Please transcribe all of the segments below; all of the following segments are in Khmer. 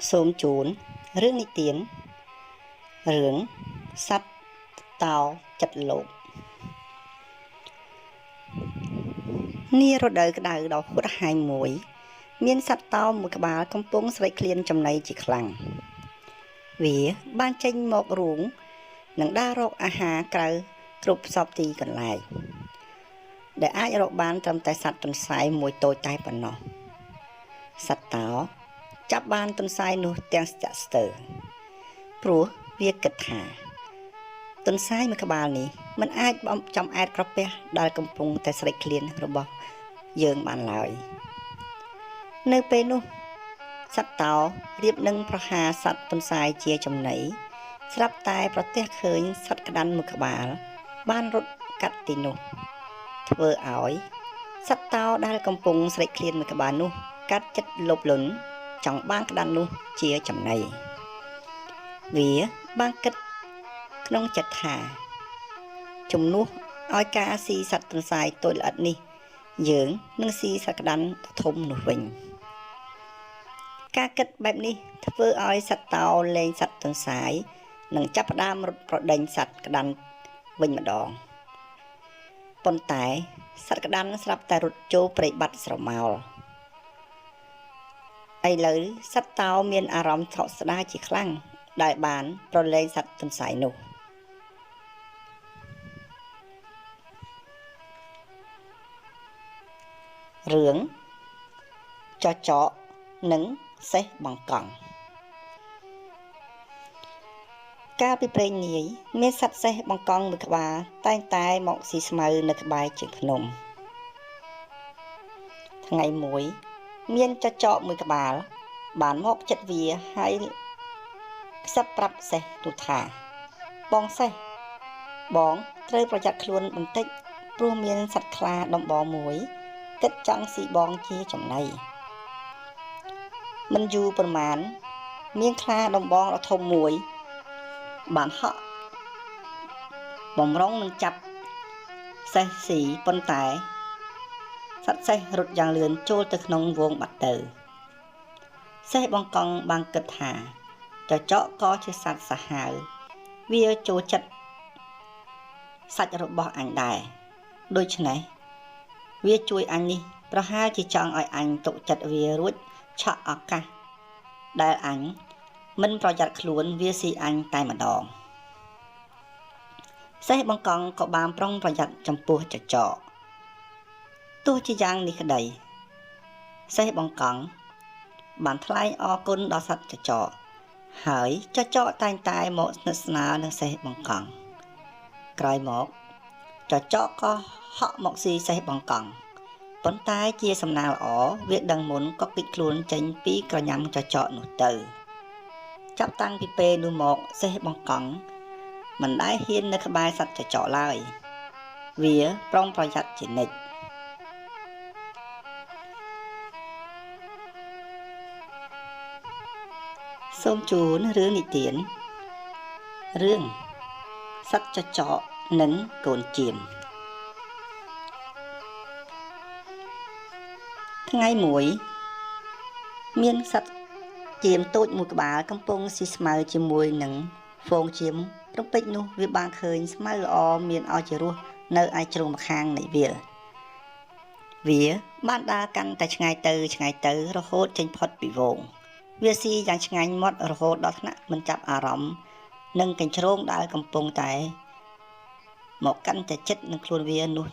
សូមជូនរឿងនិទានរឿងសត្វតោចិត្តលោកនារដូវក្តៅដ៏ហួតហែងមួយមានសត្វតោមួយក្បាលកំពុងស្រេកឃ្លានចំណីជាខ្លាំងវាបានចេញមករូងនិងដើររកអាហារក្រៅគ្រប់សពទីកន្លែងដែលអាចរកបានត្រឹមតែសត្វទន្សាយមួយតូចតែប៉ុណ្ណោះសត្វតោចាប់បានទន្សាយនោះទាំងស្ទាក់ស្ទើរព្រោះវាគិតថាទន្សាយមួយក្បាលនេះមិនអាចចំអែតក្រពះដែលកំពុងតែស្រេកឃ្លានរបស់យើងបានឡើយនៅពេលនោះសត្វតោរៀបនឹងប្រហារសត្វទន្សាយជាចំណីស្រាប់តែប្រទះឃើញសត្វក្តាន់មួយក្បាលបានរត់កាត់ទីនោះធ្វើឲ្យសត្វតោដែលកំពុងស្រេកឃ្លានមួយក្បាលនោះកាត់ចិត្តលោភលន់ចង់បានក្តាន់នោះជាចំណីវាបានគិតក្នុងចិត្តថាជំនួសឲ្យការស៊ីសត្វទន្សាយតូចល្អិតនេះយើងនឹងស៊ីសត្វក្តាន់ធំនោះវិញការគិតបែបនេះធ្វើឲ្យសត្វតោលែងសត្វទន្សាយនិងចាប់ផ្ដើមរត់ប្រដេញសត្វក្តាន់វិញម្ដងប៉ុន្តែសត្វក្តាន់ស្រាប់តែរត់ចូលព្រៃបាត់ស្រមោលឥឡូវសត្វតោមានអារម្មណ៍ថក់ស្ដាយជាខ្លាំងដែលបានប្រឡែងសត្វទន្សាយនោះរឿងចចកនិងសេះបង្កង់កាលពីព្រេងនាយមានសត្វសេះបង្កង់មួយក្បាលតែងតែមកស៊ីស្មៅនៅក្បែរជើងភ្នំថ្ងៃមួយមានចចកមួយក្បាលបានមកចិត្តវាហើយខ្សឹបប្រាប់សេះទូថាបងសេះបងត្រូវប្រយ័ត្នខ្លួនបន្តិចព្រោះមានសត្វខ្លាដំបងមួយគិតចង់ស៊ីបងជាចំណីមិនយូរប្រមាណមានខ្លាដំបងដ៏ធំមួយបានហក់បំរុងនឹងចាប់សេះស៊ីប៉ុន្តែសត្វសេះរត់យ៉ាងលឿនចូលទៅក្នុងវងបាត់ទៅសេះបង្កង់បានគិតថាចចកក៏ជាសត្វសាហាវវាចូលចិត្តសាច់របស់អញដែរដូច្នេះវាជួយអញនេះប្រហែលជាចង់ឲ្យអញទុកចិត្តវារួចឆក់ឱកាសដែលអញមិនប្រយ័ត្នខ្លួនវាស៊ីអញតែម្ដងសេះបង្កង់ក៏បានប្រុងប្រយ័ត្នចំពោះចចកទោះជាយ៉ាងនេះក្តីសេះបង្កង់បានថ្លែងអរគុណដល់សត្វចចកហើយចចកតែងតែមកស្និទ្ធស្នាលនឹងសេះបង្កង់ក្រោយមកចចកក៏ហក់មកស៊ីសេះបង្កង់ប៉ុន្តែជាសំណាងល្អវាដឹងមុនក៏គិតខ្លួនចេញពីក្រញាំចចកនោះទៅចាប់តាំងពីពេលនោះមកសេះបង្កង់មិនដែលហ៊ាននៅក្បែរសត្វចចកឡើយវាប្រុងប្រយ័ត្នជានិច្ចសូមជូនរឿងនិទានរឿងសត្វចចកនិងកូនជៀមថ្ងៃមួយមានសត្វជៀមតូចមួយក្បាលកំពុងស៊ីស្មៅជាមួយនឹងហ្វូងជៀមត្រពេចនោះវាបានឃើញស្មៅល្អមានឲ្យជារសនៅឯជ្រុងម្ខាងនៃវាលវាបានដើរកាន់តែឆ្ងាយទៅរហូតចេញផុតពីហ្វូងវាស៊ីយ៉ាងឆ្ងាញ់មាត់រហូតដល់ថ្នាក់មិនចាប់អារម្មណ៍នឹងកញ្ជ្រោងដែលកំពុងតែមកកាន់តែចិត្តនឹងខ្លួនវានោះ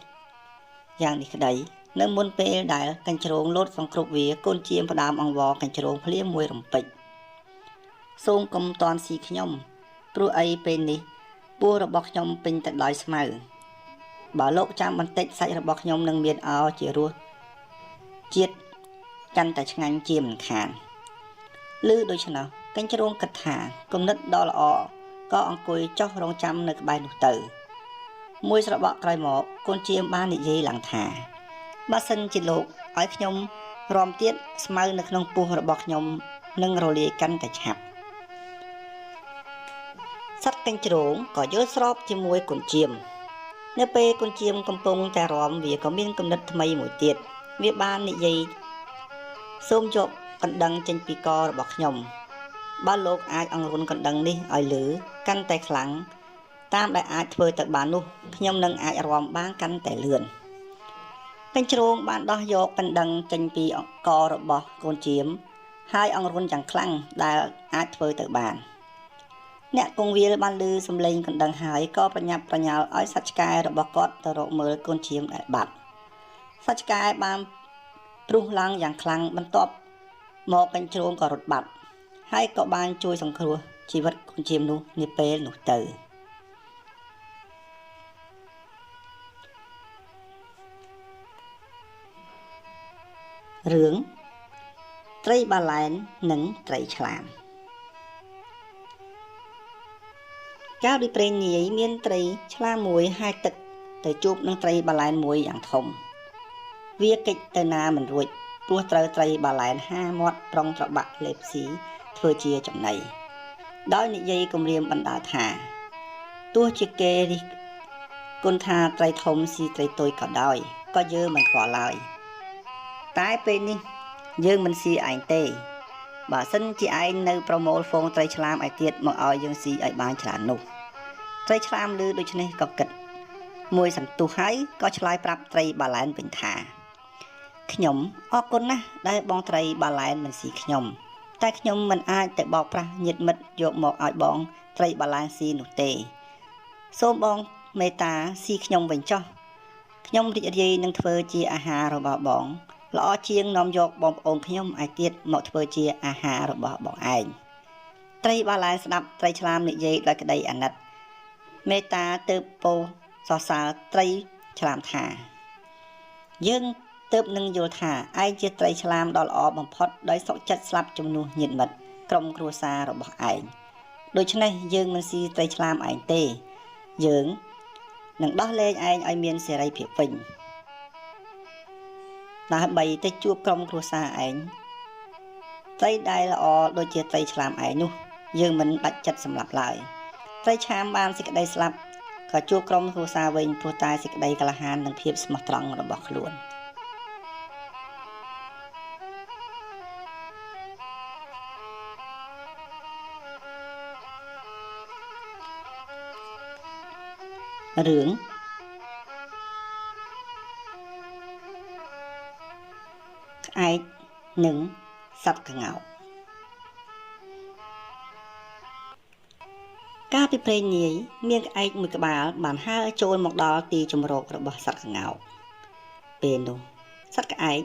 យ៉ាងនេះក្តីនៅមុនពេលដែលកញ្ជ្រោងលោតសង្គ្រប់វាកូនជៀមផ្ដើមអង្វរកញ្ជ្រោងភ្លាមមួយរំពេចសូមកុំតន់ស៊ីខ្ញុំព្រោះអីពេលនេះពោះរបស់ខ្ញុំពេញទៅដោយស្មៅបើលោកចាំបន្តិចសាច់របស់ខ្ញុំនឹងមានអោជារសជាតិកាន់តែឆ្ងាញ់ជាមិនខានឮដូច្នោះកញ្ជ្រោងគិតថាគំនិតដ៏ល្អក៏អង្គុយចុះរងចាំនៅក្បែរនោះទៅមួយស្របក់ក្រោយមកកូនជៀមបាននិយាយឡើងថាបើសិនជាលោកឲ្យខ្ញុំរំទៀតស្មៅនៅក្នុងពោះរបស់ខ្ញុំនឹងរលាយកាន់តែឆាប់សត្វកញ្ជ្រោងក៏យល់ស្របជាមួយកូនជៀមនៅពេលកូនជៀមកំពុងតែរំវាក៏មានគំនិតថ្មីមួយទៀតវាបាននិយាយ សូមយកកណ្ដឹងចេញពីករបស់ខ្ញុំបើលោកអាចអង្រួនកណ្ដឹងនេះឲ្យលឺកាន់តែខ្លាំងតាមដែលអាចធ្វើទៅបាននោះខ្ញុំនឹងអាចរាំបានកាន់តែលឿនកញ្ជ្រោងបានដោះយកកណ្ដឹងចេញពីករបស់កូនជៀមហើយអង្រួនយ៉ាងខ្លាំងដែលអាចធ្វើទៅបានអ្នកគង្វាលបានឮសំឡេងកណ្ដឹងហើយក៏ប្រញាប់ប្រញាល់ឲ្យសត្វឆ្កែរបស់គាត់ទៅរកមើលកូនជៀមដែលបាត់សត្វឆ្កែបានព្រុសឡើងយ៉ាងខ្លាំងបន្ទាប់មកកញ្ជ្រោងក៏រត់បាត់ហើយក៏បានជួយសង្គ្រោះជីវិតកូនជៀមនោះនាពេលនោះទៅរឿងត្រីបាឡែននិងត្រីឆ្លាមកាលពីព្រេងនាយមានត្រីឆ្លាមមួយហាយទឹកទៅជួបនឹងត្រីបាឡែនមួយយ៉ាងធំវាគេចទៅណាមិនរួចព្រោះត្រូវត្រីបាឡែន5មាត់ប្រុងត្របាក់លេបស៊ីធ្វើជាចំណីដោយនិយាយគំរាមបណ្ដាថាទោះជាគេរិះគន់ថាត្រីធំស៊ីត្រីតូចក៏ដោយក៏យើងមិនខ្វល់ឡើយតែពេលនេះយើងមិនស៊ីឯងទេបើសិនជាឯងនៅប្រមូលហ្វូងត្រីឆ្លាមឯទៀតមកឲ្យយើងស៊ីឲ្យបានច្រើននោះត្រីឆ្លាមឮដូច្នេះក៏គិតមួយសន្ទុះហើយក៏ឆ្លើយប្រាប់ត្រីបាឡែនវិញថាខ្ញុំអរគុណណាស់ដែលបងត្រីបាឡែនមិនស៊ីខ្ញុំតែខ្ញុំមិនអាចទៅបោកប្រាស់ញាតិមិត្តយកមកឲ្យបងត្រីបាឡែនស៊ីនោះទេសូមបងមេត្តាស៊ីខ្ញុំវិញចុះខ្ញុំរីករាយនឹងធ្វើជាអាហាររបស់បងល្អជាងនាំយកបងប្អូនខ្ញុំឯទៀតមកធ្វើជាអាហាររបស់បងឯងត្រីបាឡែនស្ដាប់ត្រីឆ្លាមនិយាយដោយក្តីអាណិតមេត្តាទើបពោសរសើរត្រីឆ្លាមថាយើងទើបនឹងយល់ថាឯងជាត្រីឆ្លាមដ៏ល្អបំផុតដោយសុខចិត្តស្លាប់ជំនួសញាតិមិត្តក្រុមគ្រួសាររបស់ឯងដូច្នេះយើងមិនស៊ីត្រីឆ្លាមឯងទេយើងនឹងដោះលែងឯងឲ្យមានសេរីភាពវិញដើម្បីទៅជួបក្រុមគ្រួសារឯងត្រីដែលល្អដូចជាត្រីឆ្លាមឯងនោះយើងមិនដាច់ចិត្តសម្លាប់ឡើយត្រីឆ្លាមបានសេចក្តីស្លាប់ក៏ជួបក្រុមគ្រួសារវិញព្រោះតែសេចក្តីក្លាហាននិងភាពស្មោះត្រង់របស់ខ្លួនរឿងក្អែកនិងសត្វក្ងោកកាលពីព្រេងនាយមានក្អែកមួយក្បាលបានហើរចូលមកដល់ទីជម្រករបស់សត្វក្ងោកពេលនោះសត្វក្អែក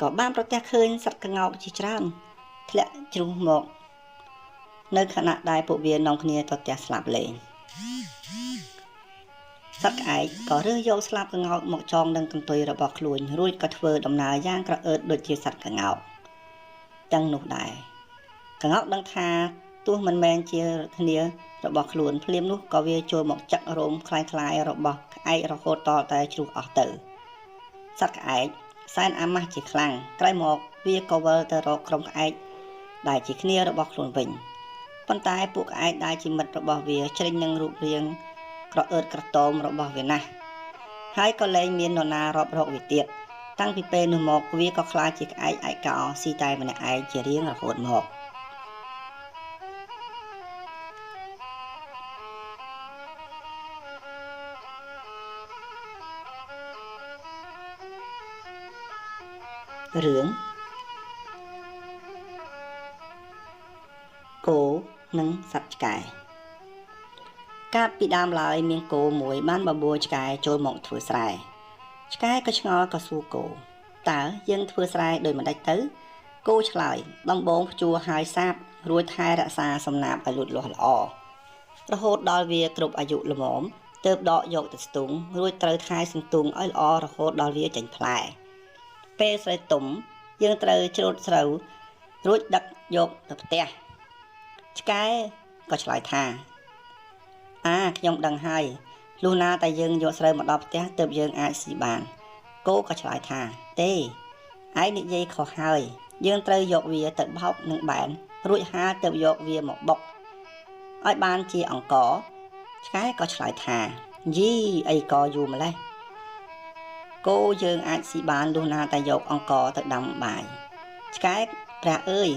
ក៏បានប្រទះឃើញសត្វក្ងោកជាច្រើនធ្លាក់ជ្រុះមកនៅខណៈដែលពួកវានាំគ្នាទៅផ្ទះស្លាប់លេងសត្វក្អែកក៏រើសយកស្លាបក្ងោកមកចងនឹងកន្ទុយរបស់ខ្លួនរួចក៏ធ្វើដំណើរយ៉ាងក្រអឺតដូចជាសត្វក្ងោកទាំងនោះដែរក្ងោកដឹងថាទោះមិនមែនជាគ្នារបស់ខ្លួនភ្លាមនោះក៏វាចូលមកចាក់រោមคล้ายៗរបស់ក្អែករហូតតតែជ្រុះអស់ទៅសត្វក្អែកសែនអាម៉ាស់ជាខ្លាំងក្រោយមកវាក៏វិលទៅរកក្រុមក្អែកដែលជាគ្នារបស់ខ្លួនវិញប៉ុន្តែពួកក្អែកដែលជាមិត្តរបស់វាជ្រិញនឹងរូបរាងក្រអឺតក្រទមរបស់វាណាស់ហើយក៏លែងមាននរណារាប់រកវាទៀតតាំងពីពេលនោះមកវាក៏ខ្លាចជាក្អែកឯកោស៊ីតែម្នាក់ឯងជារៀងរហូតមករឿងគោនិងសត្វឆ្កែកាលពីដើមឡើយមានគោមួយបានបបួលឆ្កែចូលមកធ្វើស្រែឆ្កែក៏ឆ្ងល់ក៏សួរគោតើយើងធ្វើស្រែដោយមិនដាច់ទៅគោឆ្លើយដំបងភ្ជួរហើយសាបរួចថែរក្សាសំណាបឲ្យលូតលាស់ល្អរហូតដល់វាគ្រប់អាយុល្មមទើបដកយកទៅស្ទូងរួចត្រូវថែសន្ទូងឲ្យល្អរហូតដល់វាចេញផ្លែពេលស្រូវទុំយើងត្រូវច្រូតស្រូវរួចដឹកយកទៅផ្ទះឆ្កែក៏ឆ្លើយថាខ្ញុំដឹងហើយលុះណាតែយើងយកស្រូវមកដល់ផ្ទះទើបយើងអាចស៊ីបានគោក៏ឆ្លើយថាទេឯងនិយាយខុសហើយយើងត្រូវយកវាទៅបោកនឹងបែនរួចហាលទើបយកវាមកបុកឲ្យបានជាអង្ករឆ្កែក៏ឆ្លើយថាយីអីក៏យូរម្លេះគោយើងអាចស៊ីបានលុះណាតែយកអង្ករទៅដាំបាយ ឆ្កែព្រះអើយ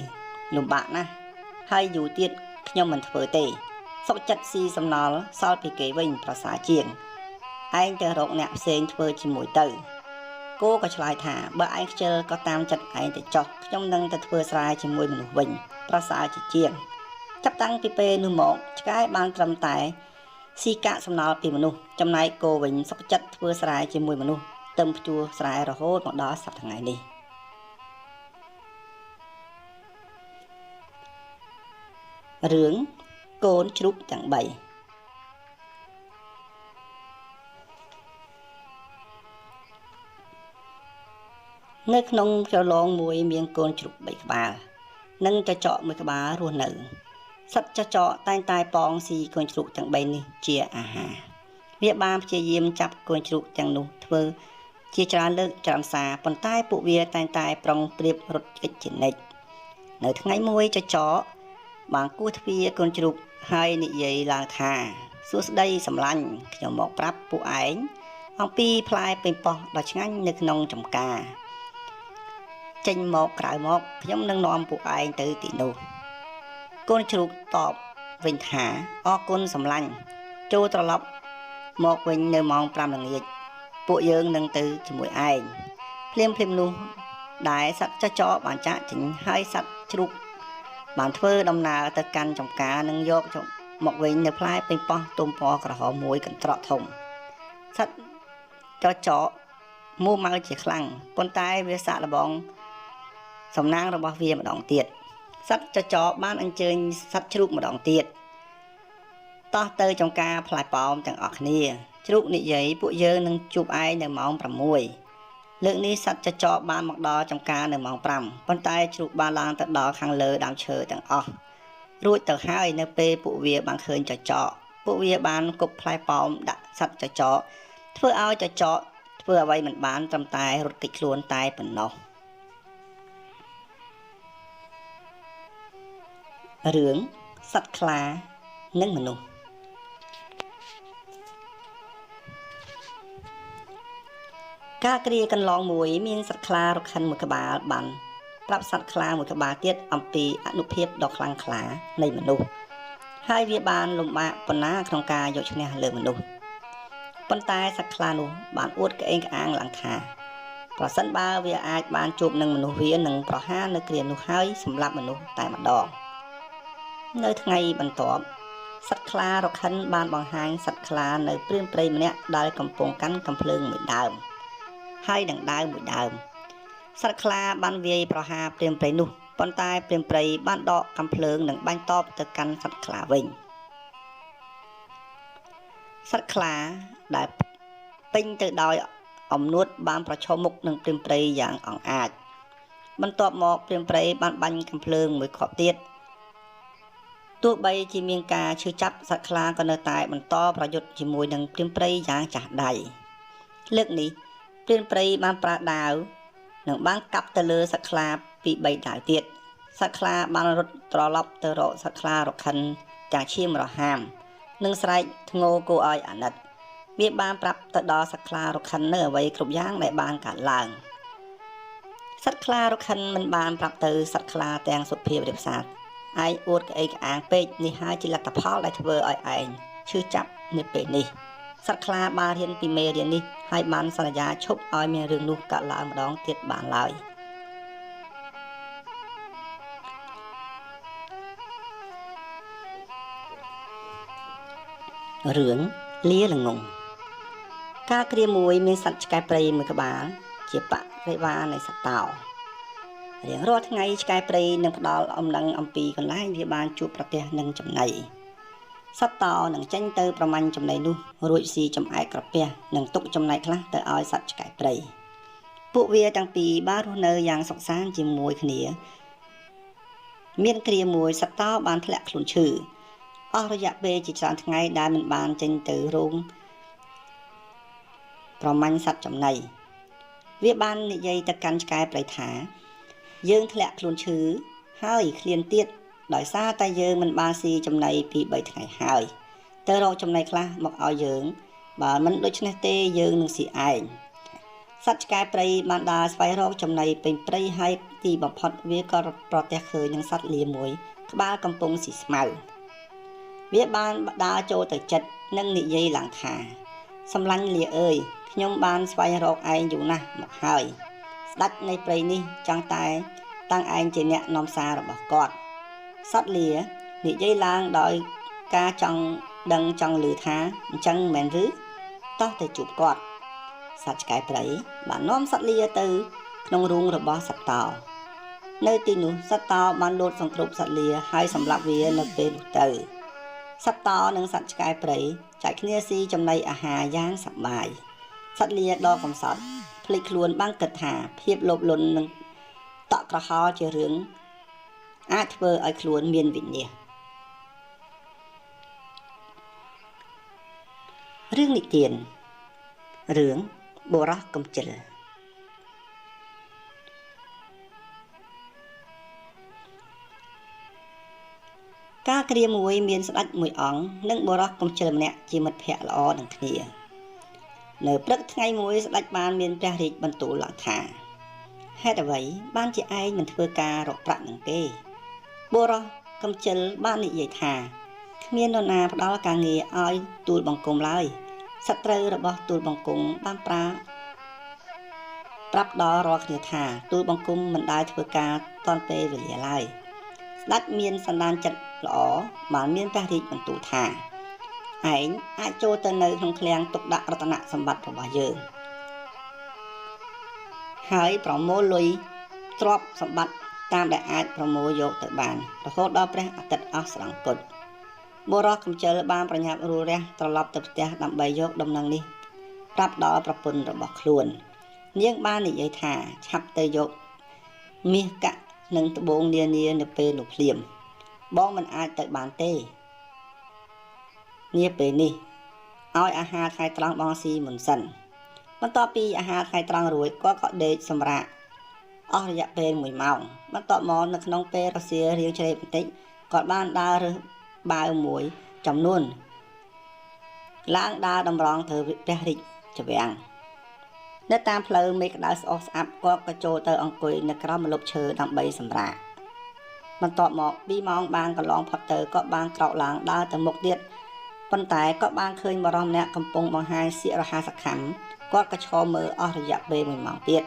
លំបាកណាស់ហើយយូរទៀតខ្ញុំមិនធ្វើទេសុខចិត្តស៊ីសំណល់សល់ពីគេវិញប្រសើរជាងឯងទៅរកអ្នកផ្សេងធ្វើជាមួយទៅគោក៏ឆ្លើយថាបើឯងខ្ជិលក៏តាមចិត្តឯងទៅចុះខ្ញុំនឹងទៅធ្វើស្រែជាមួយមនុស្សវិញប្រសើរជាងចាប់តាំងពីពេលនោះមកឆ្កែបានត្រឹមតែស៊ីកាកសំណល់ពីមនុស្សចំណែកគោវិញសុខចិត្តធ្វើស្រែជាមួយមនុស្សទឹមភ្ជួរស្រែរហូតមកដល់សប្តាហ៍ថ្ងៃនេះរឿងកូនជ្រូកទាំង3នៅក្នុងប្រឡងមួយមានកូនជ្រូក3ក្បាលនិងចចក1ក្បាលរស់នៅសត្វចចកតែងតែប៉ងស៊ីកូនជ្រូកទាំង3នេះជាអាហារវាបានព្យាយាមចាប់កូនជ្រូកទាំងនោះធ្វើជាច្រើនលើកច្រើនសារប៉ុន្តែពួកវាតែងតែប្រុងប្រៀបរត់គេចជានិច្ចនៅថ្ងៃមួយចចកបានគោះទ្វារកូនជ្រូកហើយនិយាយឡើងថាសួស្ដីសម្លាញ់ខ្ញុំមកប្រាប់ពួកឯងអំពីផ្លែប៉េងប៉ោះដ៏ឆ្ងាញ់នៅក្នុងចំការចេញមកក្រៅមកខ្ញុំនឹងនាំពួកឯងទៅទីនោះកូនជ្រូកតបវិញថាអរគុណសម្លាញ់ចូលត្រឡប់មកវិញនៅម៉ោង 5 ល្ងាចពួកយើងនឹងទៅជាមួយឯងភ្លាមនោះដែលសត្វចចកបានចាក់ចេញហើយសត្វជ្រូកបានធ្វើដំណើរទៅកាន់ចំការនិងយកមកវិញនៅផ្លែប៉េងប៉ោះទុំពណ៌ក្រហមមួយកន្ត្រកធំសត្វចចកមួម៉ៅជាខ្លាំងប៉ុន្តែវាសាកល្បងសំណាងរបស់វាម្ដងទៀតសត្វចចកបានអញ្ជើញសត្វជ្រូកម្ដងទៀតតោះទៅចំការផ្លែប៉ោមទាំងអស់គ្នាជ្រូកនិយាយពួកយើងនឹងជួបឯងនៅម៉ោង 6លើកនេះសត្វចចកបានមកដល់ចំការនៅម៉ោង 5ប៉ុន្តែជ្រូកបានឡើងទៅដល់ខាងលើដើមឈើទាំងអស់រួចទៅហើយនៅពេលពួកវាបានឃើញចចកពួកវាបានគប់ផ្លែប៉ោមដាក់សត្វចចកធ្វើឲ្យចចកធ្វើអ្វីមិនបានត្រឹមតែរត់គេចខ្លួនតែប៉ុណ្ណោះរឿងសត្វខ្លានិងមនុស្សការគ្រាកន្លងមួយមានសត្វខ្លារខិនមួយក្បាលបានប្រាប់សត្វខ្លាមួយក្បាលទៀតអំពីអនុភាពដ៏ខ្លាំងក្លានៃមនុស្សហើយវាបានលំបាកប៉ុណ្ណាក្នុងការយកឈ្នះលើមនុស្សប៉ុន្តែសត្វខ្លានោះបានអួតក្អេងក្អាងឡើងថាប្រសិនបើវាអាចបានជួបនឹងមនុស្សវានឹងប្រហារនៅគ្រានោះហើយសម្លាប់មនុស្សតែម្ដងនៅថ្ងៃបន្ទាប់សត្វខ្លារខិនបានបង្ហាញសត្វខ្លានៅព្រានព្រៃម្នាក់ដែលកំពុងកាន់កាំភ្លើងមួយដើមហើយនឹងដាវមួយដើមសត្វខ្លាបានវាយប្រហារព្រានព្រៃនោះប៉ុន្តែព្រានព្រៃបានដកកាំភ្លើងនិងបាញ់តបទៅកាន់សត្វខ្លាវិញសត្វខ្លាដែលពេញទៅដោយអំនួតបានប្រឈមមុខនឹងព្រានព្រៃយ៉ាងអង្អាចបន្ទាប់មកព្រានព្រៃបានបាញ់កាំភ្លើងមួយគ្រាប់ទៀតទោះបីជាមានការឈឺចាប់សត្វខ្លាក៏នៅតែបន្តប្រយុទ្ធជាមួយនឹងព្រានព្រៃយ៉ាងចាស់ដៃលើកនេះព្រានព្រៃបានប្រើដាវនិងបានកាប់ទៅលើសត្វខ្លាពី3ដាវទៀតសត្វខ្លាបានរត់ត្រឡប់ទៅរកសត្វខ្លារខិនទាំងឈាមរហាមនិងស្រែកធ្ងោគួរឲ្យអាណិតវាបានប្រាប់ទៅដល់សត្វខ្លារខិននៅអ្វីគ្រប់យ៉ាងដែលបានកើតឡើងសត្វខ្លារខិនមិនបានប្រាប់ទៅសត្វខ្លាទាំងសុភាពរាបសារឯងអួតក្អេងក្អាងពេកនេះហើយជាលទ្ធផលដែលធ្វើឲ្យឯងឈឺចាប់នៅពេលនេះសត្វខ្លាបានរៀនពីមេរៀននេះហើយបានសន្យាឈប់ឲ្យមានរឿងនោះកើតឡើងម្ដងទៀតបានឡើយរឿងលាល្ងងការគ្រាមួយមានសត្វឆ្កែព្រៃមួយក្បាលជាបរិវារនៃសត្វតោរៀងរាល់ថ្ងៃឆ្កែព្រៃនឹងផ្ដល់អំណឹងអំពីកន្លែងវាបានជួបប្រទះនឹងចំណីសត្វតោនឹងចេញទៅប្រមាញ់ចំណីនោះរួចស៊ីចំអែកក្រពះនិងទុកចំណែកខ្លះទៅឲ្យសត្វឆ្កែព្រៃពួកវាទាំងពីរបានរស់នៅយ៉ាងសុខសាន្តជាមួយគ្នាមានគ្រាមួយសត្វតោបានធ្លាក់ខ្លួនឈឺអស់រយៈពេលជាច្រើនថ្ងៃដែលមិនបានចេញទៅរោងប្រមាញ់សត្វចំណីវាបាននិយាយទៅកាន់ឆ្កែព្រៃថាយើងធ្លាក់ខ្លួនឈឺហើយឃ្លានទៀតដោយសារតែយើងមិនបានស៊ីចំណីពី3ថ្ងៃហើយទៅរកចំណីខ្លះមកឲ្យយើងបើមិនដូច្នេះទេយើងនឹងស៊ីឯង សត្វឆ្កែព្រៃបានដើរស្វែងរកចំណីពេញព្រៃហើយទីបំផុតវាក៏ប្រទះឃើញនឹងសត្វលាមួយក្បាលកំពុងស៊ីស្មៅវាបានដើរចូលទៅជិតនិងនិយាយឡើងថាសម្លាញ់លាអើយខ្ញុំបានស្វែងរកឯងយូរណាស់មកហើយស្ដេចនៃព្រៃនេះចង់តែតាំងឯងជាអ្នកនាំសាររបស់គាត់សត្វលានិយាយឡើងដោយការចង់ដឹងចង់ឮថាអញ្ចឹងមែនឬតោះទៅជួបគាត់សត្វឆ្កែព្រៃបាននាំសត្វលាទៅក្នុងរូងរបស់សត្វតោនៅទីនោះសត្វតោបានលោតសង្គ្រប់សត្វលាហើយសម្លាប់វានៅពេលនោះទៅសត្វតោនិងសត្វឆ្កែព្រៃចែកគ្នាស៊ីចំណីអាហារយ៉ាងសប្បាយសត្វលាដ៏កំសត់ភ្លេចខ្លួនបានគិតថាភាពលោភលន់និងតក់ក្រហល់ជារឿងអាចធ្វើឲ្យខ្លួនមានវិនាសរឿងនិទានរឿងបុរសកំជិលការគ្រាមួយមានស្ដេចមួយអង្គនិងបុរសកំជិលម្នាក់ជាមិត្តភក្តិល្អនឹងគ្នានៅព្រឹកថ្ងៃមួយស្ដេចបានមានព្រះរាជបន្ទូលឡើងថាហេតុអ្វីបានជាឯងមិនធ្វើការរកប្រាក់នឹងទេបុរសកំជិលបាននិយាយថាគ្មាននរណាផ្ដល់ការងារឲ្យទូលបង្គំឡើយសត្រូវរបស់ទូលបង្គំបានប្រាប់ដល់រាល់គ្នាថាទូលបង្គំមិនដែលធ្វើការទាន់ពេលវេលាឡើយស្ដេចមានសន្តានចិត្តល្អបានមានព្រះរាជបន្ទូលថាឯងអាចចូលទៅនៅក្នុងឃ្លាំងទុកដាក់រតនសម្បត្តិរបស់យើងហើយប្រមូលលុយទ្រព្យសម្បត្តិតាមដែលអាចប្រមូលយកទៅបានរហូតដល់ព្រះអាទិត្យអស់ស្រង់គុតបុរសកំជិលបានប្រញាប់រួលរះត្រឡប់ទៅផ្ទះដើម្បីយកដំណឹងនេះប្រាប់ដល់ប្រពន្ធរបស់ខ្លួននាងបាននិយាយថាឆាប់ទៅយកមាសកាក់និងត្បូងនានានៅពេលនោះភ្លាមបងមិនអាចទៅបានទេនាពេលនេះឲ្យអាហារថ្ងៃត្រង់បងស៊ីមុនសិនបន្ទាប់ពីអាហារថ្ងៃត្រង់រួចគាត់ក៏ដេកសម្រាកអស់រយៈពេល1ម៉ោងបន្ទាប់មកនៅក្នុងពេលរសៀលរៀងជ្រេកបន្តិចគាត់បានដើររើសបាវមួយចំនួនឡើងដើរតម្រង់ទៅព្រះរាជវាំងនៅតាមផ្លូវមេឃក្តៅស្អុះស្អាប់គាត់ក៏ចូលទៅអង្គុយនៅក្រោមម្លប់ឈើដើម្បីសម្រាកបន្ទាប់មក2ម៉ោងបានកន្លងផុតទៅក៏បានក្រោកឡើងដើរទៅមុខទៀតប៉ុន្តែក៏បានឃើញបរិសម្នាក់កំពុងបង្ហាញសៀករហ័សខំគាត់ក៏ឈរមើលអស់រយៈពេល1ម៉ោងទៀត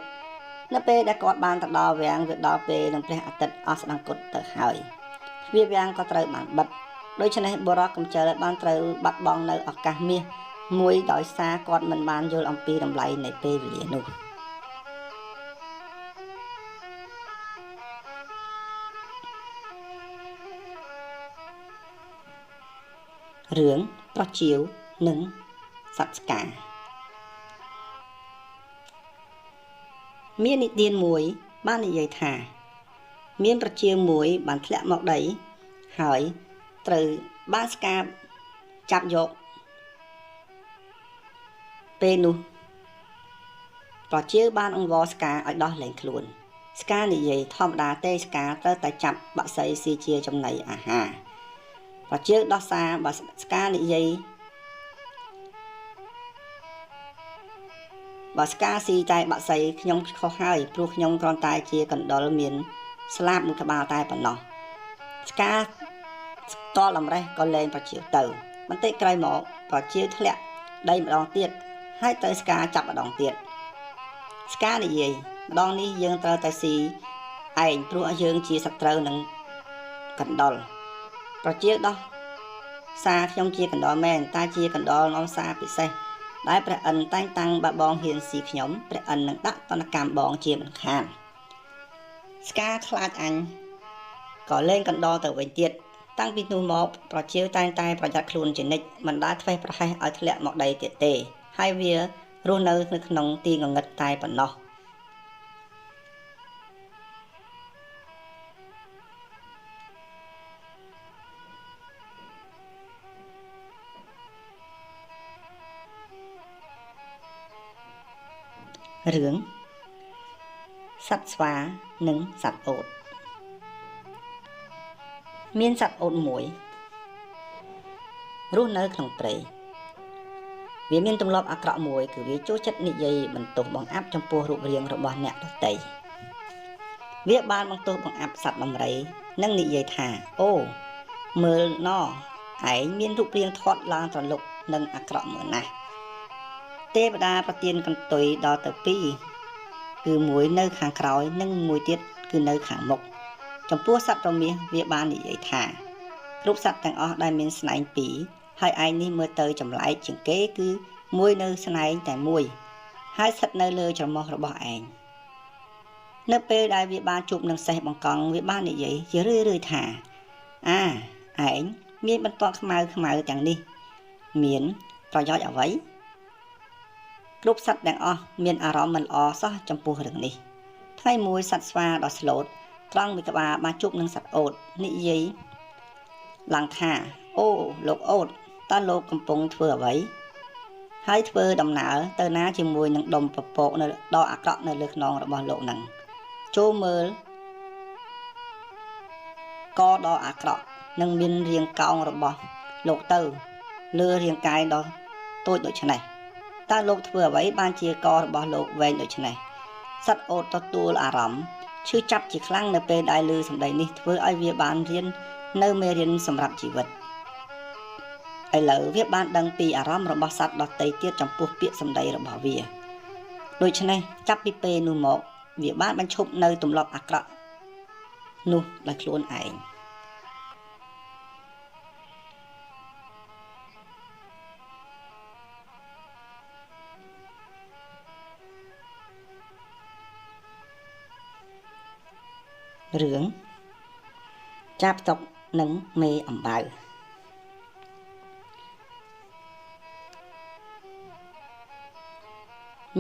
នៅពេលដែលគាត់បានទៅដល់វាំងវាដល់ពេលនឹងព្រះអាទិត្យអស់ស្ដង្គត់ទៅហើយទ្វារវាំងក៏ត្រូវបានបិទដូច្នេះបុរសកំជិលបានត្រូវបាត់បង់នៅឱកាសមាសមួយដោយសារគាត់មិនបានយល់អំពីតម្លៃនៃពេលវេលានោះរឿងប្រជៀវនិងសត្វឆ្កាមាននិទានមួយបាននិយាយថាមានប្រជៀវមួយបានធ្លាក់មកដីហើយត្រូវបានឆ្កាចាប់យកពេលនោះប្រជៀវបានអង្វរឆ្កាឲ្យដោះលែងខ្លួនឆ្កានិយាយធម្មតាទេឆ្កាត្រូវតែចាប់បក្សីស៊ីជាចំណីអាហារប្រជៀវដោះសារបើឆ្កានិយាយបើឆ្កាស៊ីតែបក្សីខ្ញុំខុសហើយព្រោះខ្ញុំគ្រាន់តែជាកណ្ដុរមានស្លាបមួយក្បាលតែប៉ុណ្ណោះឆ្កាតលអំរេះក៏លែងប្រជៀវទៅបន្តិចក្រោយមកប្រជៀវធ្លាក់ដីម្ដងទៀតហើយទៅឆ្កាចាប់ម្ដងទៀតឆ្កានិយាយម្ដងនេះយើងត្រូវតែស៊ីឯងព្រោះយើងជាសត្រូវនឹងកណ្ដុរប្រជៀវដោះសារខ្ញុំជាកណ្ដុរមែនតែជាកណ្ដុរនាំសារពិសេសដែលព្រះអិនតែងតាំងបើបងហ៊ានស៊ីខ្ញុំព្រះអិននឹងដាក់ទណ្ឌកម្មបងជាមិនខានឆ្កាខ្លាចអញក៏លែងកណ្ដុរទៅវិញទៀតតាំងពីនោះមកប្រជៀវតែងតែប្រយ័ត្នខ្លួនជានិច្ចមិនដែលធ្វេសប្រហែសឲ្យធ្លាក់មកដីទៀតទេហើយវារស់នៅក្នុងទីងងឹតតែប៉ុណ្ណោះរឿងសត្វស្វានិងសត្វអូតមានសត្វអូតមួយរស់នៅក្នុងព្រៃវា វាមានទម្លាប់អាក្រក់មួយគឺវាចូលចិត្តនិយាយបន្ទោសបង្អាប់ចំពោះរូបរាងរបស់អ្នកដទៃវាបានបន្ទោសបង្អាប់សត្វដំរីនិងនិយាយថាអូមើលណឯងមានរូបរាងធាត់ឡើងត្រលុកនិងអាក្រក់មើលណាស់ទេវតាប្រទានកន្ទុយដល់ទៅពីរគឺមួយនៅខាងក្រោយនិងមួយទៀតគឺនៅខាងមុខចំពោះសត្វរមាសវាបាននិយាយថាគ្រប់សត្វទាំងអស់ដែលមានស្នែងពីរហើយឯងនេះមើលទៅចម្លែកជាងគេគឺមួយនៅស្នែងតែមួយហើយស្ថិតនៅលើច្រមុះរបស់ឯងនៅពេលដែលវាបានជួបនឹងសេះបង្កង់វាបាននិយាយជារឿយៗថាឯងមានបន្ទាត់ខ្មៅទាំងនេះមានប្រយោជន៍អ្វីគ្រប់សត្វទាំងអស់មានអារម្មណ៍មិនល្អសោះចំពោះរឿងនេះថ្ងៃមួយសត្វស្វាដ៏ស្លូតត្រង់មួយក្បាលបានជួបនឹងសត្វអូតនិយាយឡើងថាអូលោកអូតតើលោកកំពុងធ្វើអ្វីហើយធ្វើដំណើរទៅណាជាមួយនឹងដុំពពកនៅដ៏អាក្រក់នៅលើខ្នងរបស់លោកនឹងចូលមើលកដ៏អាក្រក់និងមានរាងកោងរបស់លោកទៅលើរាងកាយដ៏តូចដូចនេះតើលោកធ្វើអ្វីបានជាករបស់លោកវែងដូចនេះសត្វអូតទទួលអារម្មណ៍ឈឺចាប់ជាខ្លាំងនៅពេលដែលឮសម្ដីនេះធ្វើឲ្យវាបានរៀននៅមេរៀនសម្រាប់ជីវិតឥឡូវវាបានដឹងពីអារម្មណ៍របស់សត្វដទៃទៀតចំពោះពាក្យសម្ដីរបស់វាដូច្នេះចាប់ពីពេលនោះមកវាបានបញ្ឈប់នៅទម្លាប់អាក្រក់នោះដោយខ្លួនឯងរឿងចាប់តុកនិងមេអំបៅ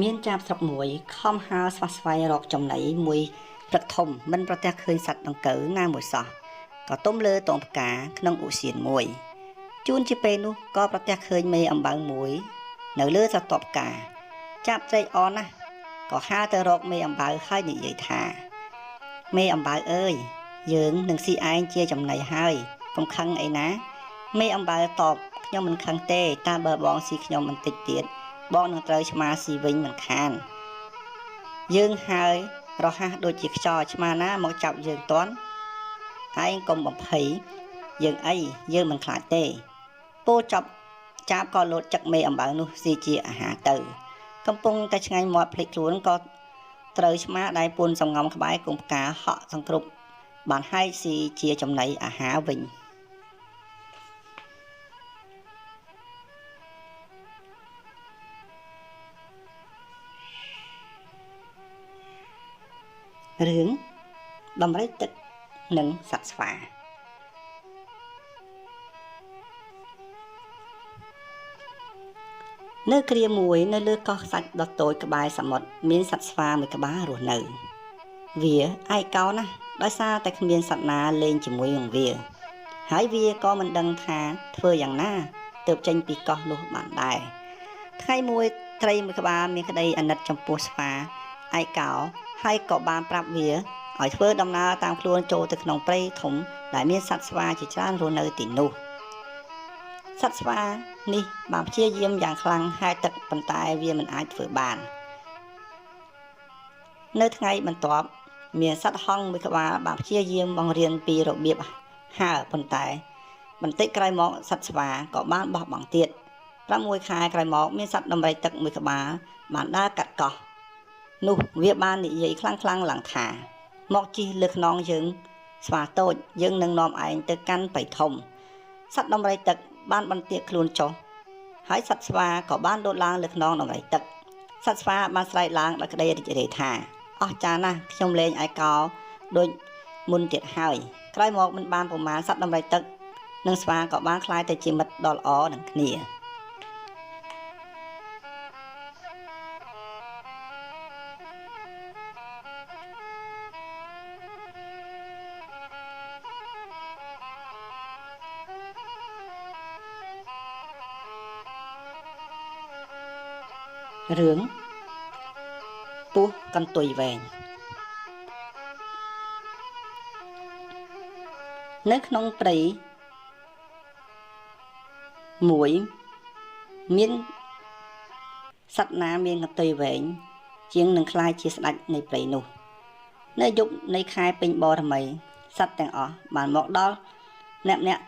មានចាប់ស្រុកមួយខំហើរស្វះស្វែងរកចំណីមួយព្រឹកធំមិនប្រទះឃើញសត្វដង្កូវណាមួយសោះក៏ទុំលើតងផ្កាក្នុងឧសៀនមួយជួនជាពេលនោះក៏ប្រទះឃើញមេអំបៅមួយនៅលើស្រទាប់ផ្កាចាប់ត្រេកអរណាស់ក៏ហើរទៅរកមេអំបៅហើយនិយាយថាមេអំបៅអើយយើងនឹងស៊ីឯងជាចំណីហើយកុំខឹងអីណាមេអំបៅតបខ្ញុំមិនខឹងទេតែបើបងស៊ីខ្ញុំបន្តិចទៀតបងនឹងត្រូវឆ្មាស៊ីវិញមិនខានយើងហើយរហ័សដូចជាខ្យល់ឆ្មាណាមកចាប់យើងតន់ឯងកុំបំភ័យយើងអីយើងមិនខ្លាចទេពោចាប់ក៏លោតចឹកមេអំបៅនោះស៊ីជាអាហារទៅកំពុងតែឆ្ងាញ់មាត់ភ្លេចខ្លួនក៏ត្រូវឆ្មាដែលពួនសំងំក្បែរគង់ផ្កាហក់សង្គ្រប់បានហែកស៊ីជាចំណីអាហារវិញរឿងដំរីទឹកនិងសត្វស្វានៅគ្រាមួយនៅលើកោះសាច់ដ៏តូចក្បែរសមុទ្រមានសត្វស្វាមួយក្បាលរស់នៅវាឯកោណាស់ដោយសារតែគ្មានសត្វណាលេងជាមួយនឹងវាហើយវាក៏មិនដឹងថាធ្វើយ៉ាងណាទើបចេញពីកោះនោះបានដែរថ្ងៃមួយត្រីមួយក្បាលមានក្តីអាណិតចំពោះស្វាឯកោហើយក៏បានប្រាប់វាឲ្យធ្វើដំណើរតាមខ្លួនចូលទៅក្នុងព្រៃធំដែលមានសត្វស្វាជាច្រើនរស់នៅទីនោះសត្វស្វានេះបានព្យាយាមយ៉ាងខ្លាំងហែលទឹកប៉ុន្តែវាមិនអាចធ្វើបាននៅថ្ងៃបន្ទាប់មានសត្វហង្សមួយក្បាលបានព្យាយាមបង្រៀនពីរបៀបហើរប៉ុន្តែបន្តិចក្រោយមកសត្វស្វាក៏បានបោះបង់ទៀត6 ខែក្រោយមកមានសត្វដំរីទឹកមួយក្បាលបានដើរកាត់កោះនោះវាបាននិយាយខ្លាំងឡើងថាមកជិះលើខ្នងយើងស្វាតូចយើងនឹងនាំឯងទៅកាន់ព្រៃធំសត្វដំរីទឹកបានបន្ទាបខ្លួនចុះហើយសត្វស្វាក៏បានលោតឡើងលើខ្នងដំរីទឹកសត្វស្វាបានស្រែកឡើងដោយក្តីរីករាយថាអស្ចារ្យណាស់ខ្ញុំលែងឯកោដូចមុនទៀតហើយក្រោយមកមិនបានប្រមាណសត្វដំរីទឹកនិងស្វាក៏បានក្លាយទៅជាមិត្តដ៏ល្អនឹងគ្នារឿងពស់កន្ទុយវែងនៅក្នុងព្រៃមួយមាន សត្វណាមានកន្ទុយវែងជាងនឹងខ្លាយជាស្ដេចនៃព្រៃនោះនៅយប់នៃខែពេញបរមីសត្វទាំងអស់បានមកដល់អ្នក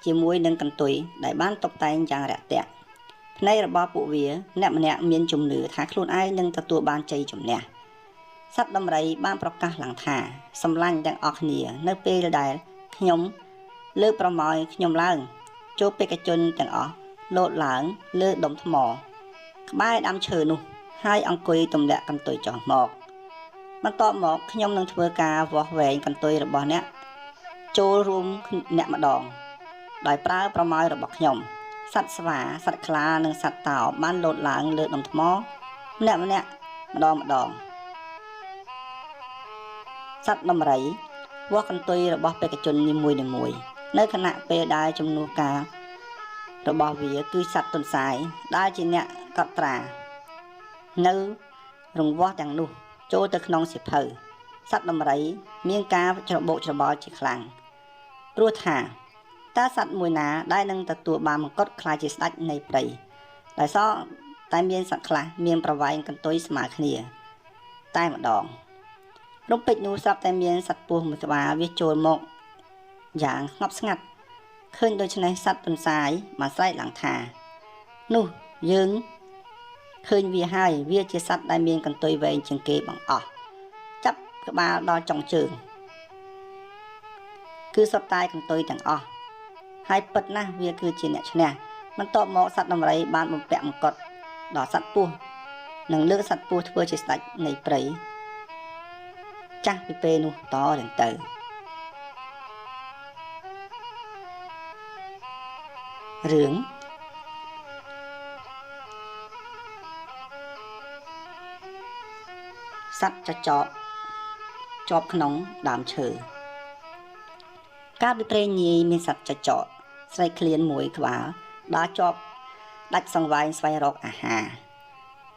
ជាមួយនឹងកន្ទុយដែលបានតុបតែងយ៉ាងរាក់ទាក់ភ្នែករបស់ពួកវាអ្នកម្នាក់មានជំនឿថាខ្លួនឯងនឹងទទួលបានជ័យជំនះសត្វដំរីបានប្រកាសឡើងថាសម្លាញ់ទាំងអស់គ្នានៅពេលដែលខ្ញុំលើកប្រមោយខ្ញុំឡើងចូលបេក្ខជនទាំងអស់លោតឡើងលើដុំថ្មក្បែរដើមឈើនោះហើយអង្គុយទម្លាក់កន្ទុយចុះមកបន្ទាប់មកខ្ញុំនឹងធ្វើការវាស់វែងកន្ទុយរបស់អ្នកចូលរួមអ្នកម្ដងដោយប្រើប្រមោយរបស់ខ្ញុំសត្វស្វាសត្វខ្លានិងសត្វតោបានលោតឡើងលើដុំថ្មម្នាក់ម្ដងសត្វដំរីវាស់កន្ទុយរបស់បេក្ខជននីមួយនៅខណៈពេលដែលជំនួសការរបស់វាគឺសត្វទន្សាយដែលជាអ្នកកត់ត្រានៅរង្វាស់ទាំងនោះចូលទៅក្នុងសៀវភៅសត្វដំរីមានការច្របូកច្របល់ជាខ្លាំងព្រោះថាតើសត្វមួយណាដែលនឹងទទួលបានមង្គតខ្លាចជាស្ដេចនៃព្រៃដោយសារតែមានសត្វខ្លះមានប្រវែងកន្ទុយស្មើគ្នាតែម្ដងរំពេចនោះស្រាប់តែមានសត្វពស់មួយក្បាលវាចូលមកយ៉ាងស្ងប់ស្ងាត់ឃើញដូច្នេះសត្វទន្សាយបានស្រែកឡើងថានោះយើងឃើញវាហើយវាជាសត្វដែលមានកន្ទុយវែងជាងគេបង្អស់ចាប់ក្បាលដល់ចុងជើងគឺសុទ្ធតែកន្ទុយទាំងអស់ហើយពិតណាស់វាគឺជាអ្នកឈ្នះបន្ទាប់មកសត្វដំរីបានបំពាក់មកុដដល់សត្វពស់និងលើកសត្វពស់ធ្វើជាស្ដេចនៃព្រៃចាស់ពីពេលនោះតរៀងទៅរឿងសត្វចចកជាប់ក្នុងដើមឈើកាលពីព្រេងនាយមានសត្វចចកស្រីឃ្លានមួយក្បាលដើរជាប់ដាច់សង្វែងស្វែងរកអាហារ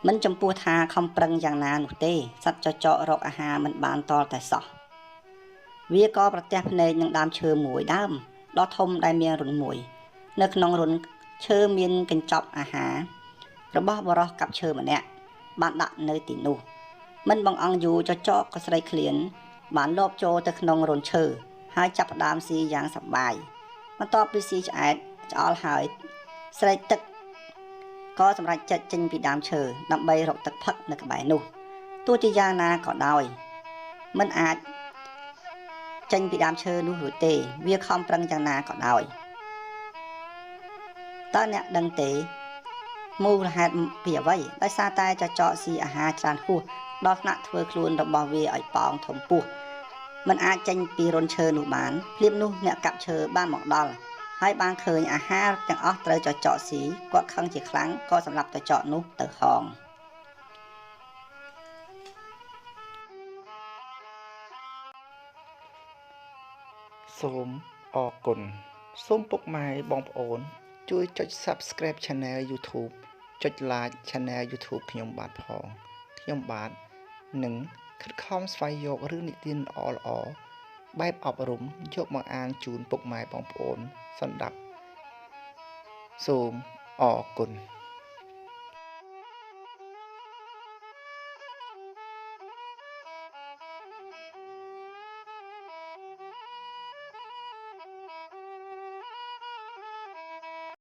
មិនចំពោះថាខំប្រឹងយ៉ាងណានោះទេសត្វចចករកអាហារមិនបានតតែសោះវាក៏ប្រទះភ្នែកនឹងដើមឈើមួយដើមដ៏ធំដែលមានរុនមួយនៅក្នុងរុនឈើមានកញ្ចប់អាហាររបស់បរិសកាប់ឈើម្នាក់បានដាក់នៅទីនោះមិនបងអង្គយូរចចកក៏ស្រីឃ្លានបានលបចូលទៅក្នុងរុនឈើហើយចាប់ផ្ដើមស៊ីយ៉ាងសប្បាយបន្ទាប់ពីស៊ីឆ្អែតឆ្អល់ហើយស្រែកទឹកក៏សម្រេចចិត្តចេញពីដើមឈើដើម្បីរកទឹកផឹកនៅក្បែរនោះទោះជាយ៉ាងណាក៏ដោយមិនអាចចេញពីដើមឈើនោះរួចទេវាខំប្រឹងយ៉ាងណាក៏ដោយតើអ្នកដឹងទេមូលហេតុពីអ្វីដោយសារតែចចកស៊ីអាហារច្រើនហួសដល់ថ្នាក់ធ្វើខ្លួនរបស់វាឲ្យប៉ោងធំពោះមិនអាចចេញពីរុនឈើនោះបានភ្លាមនោះអ្នកកាប់ឈើបានមកដល់ហើយបានឃើញអាហារទាំងអស់ត្រូវចចកស៊ីគាត់ខឹងជាខ្លាំងក៏សម្លាប់ចចកនោះទៅហងសូមអរគុណសូមពុកម៉ែបងប្អូនជួយចុច Subscribe Channel YouTube ចុច Like Channel YouTube ខ្ញុំបាទផងខ្ញុំបាទនឹងខិតខំស្វែងយករឿងនិទានល្អៗបែបអប់រំយកមកអានជូនពុកម៉ែបងប្អូនសន្តាប់សូមអរគុណ